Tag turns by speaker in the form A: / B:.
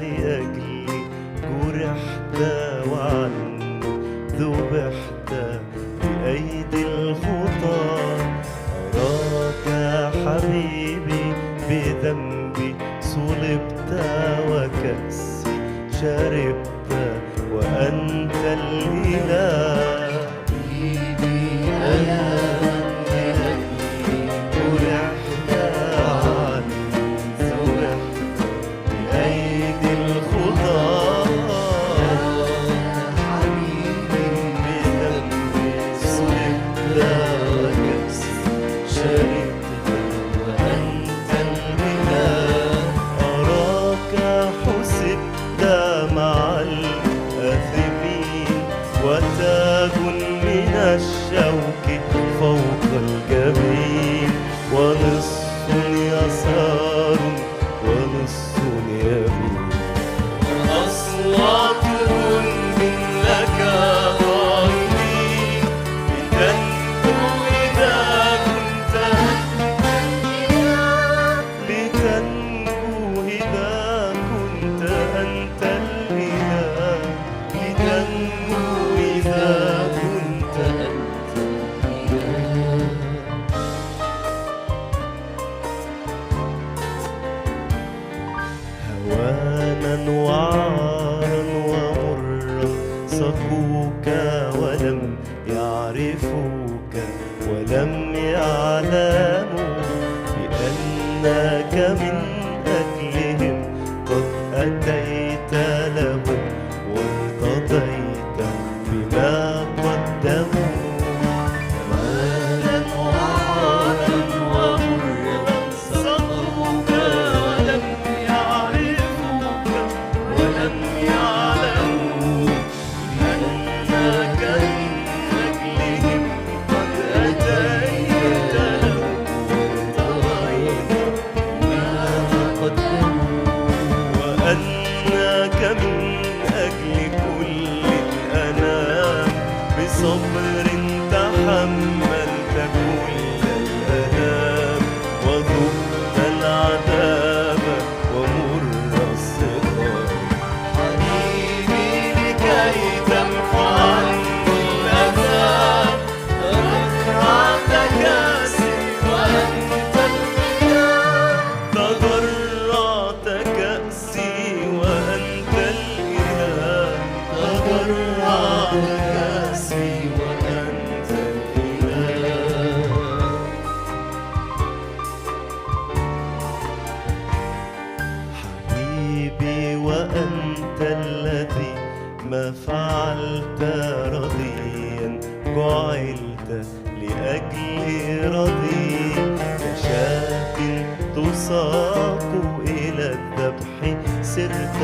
A: لأجلي جرحت وعني ذبحت بأيدي الخطاة. أراك حبيبي بذنبي صلبت وكأسي شربت وأنت الإله. حبيبي أنا من لأجلي جرحت وعني ذبحت بأيدي الخطاة. حبيبي بذنبي صلبت وكأسي شربت وأنت الإله. أراك حسبت مع الآثمين وتاج من الشوك فوق الجبين، ونصف يسار ونصف يمين. أصوات من لك قائلين لتنجو إذا كنت لتنجو إذا كنت أنت الإله. لتنجو إذا كنت أنت الإله. هوانا وعارا ومرا صفوك ولم يعرفوك ولم يعلموا بأنك من أجلهم قد أتيت لهم وارتضيت بما قدموا. هوانا وعارا ومرا صفوك ولم يعرفوك ولم يعلموا بأنك من أجلهم قد أتيت لهم وارتضيت بما قدموا. وأنك من أجل كل الأنام بصبر تحملت كل الآلام وذقت العذاب ومر الصغار. حبيبي لكي تمحو عني الأذى تضرعت كأسي وأنت الإله. تضرعت كأسي وأنت الإله. تضرعت كأسي وأنت الإله. حبيبي وأنت الذي ما فعلت رضيا جعلت لأجلي رضي. كشاة تساق إلى الذبح سرت